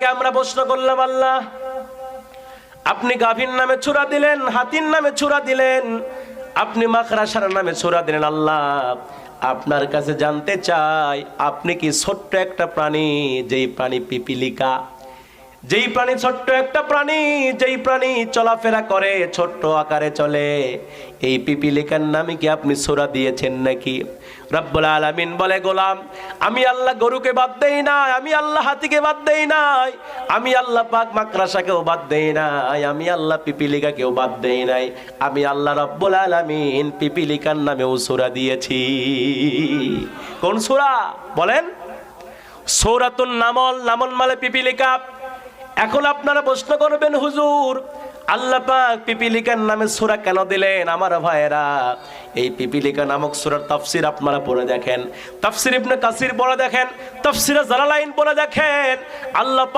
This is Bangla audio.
আমরা প্রশ্ন করলাম, আল্লাহ আপনি গাভীর নামে ছুরা দিলেন, হাতির নামে ছুরা দিলেন, আপনি মাকড়াসার নামে ছুরা দিলেন। আল্লাহ আপনার কাছে জানতে চাই, আপনি কি ছোট্ট একটা প্রাণী, যেই প্রাণী পিপিলিকা, যেই প্রাণী ছোট্ট একটা প্রাণী, যেই প্রাণী চলাফেরা করে ছোট্ট আকারে চলে, এই পিপিলিকার নামে কি আপনি সূরা দিয়েছেন নাকি? রব্বুল আলামিন বলে, গোলাম আমি আল্লাহ গরুকে বাদ দেই নাই, আমি আল্লাহ হাতিকে বাদ দেই নাই, আমি আল্লাহ পাক মাকড়াসাকেও বাদ দেই নাই, আমি আল্লাহ পিপিলিকাকেও বাদ দেই নাই, আমি আল্লাহ রব্বুল আলামিন পিপিলিকার নামেও সূরা দিয়েছি। কোন সূরা বলেন? সূরাতুন নামল। নামল মানে পিপিলিকা। এখন আপনারা প্রশ্ন করবেন, হুজুর আল্লাহ পাক পিপিলিকার নামে সূরা কেন দিলেন? আমার ভাইয়েরা, এই পিপিলিকা নামক সূরার তাফসীর আপনারা পড়ে দেখেন, তাফসীর ইবনে কাসির পড়ে দেখেন, তাফসীরে জালালাইন পড়ে দেখেন। আল্লাহ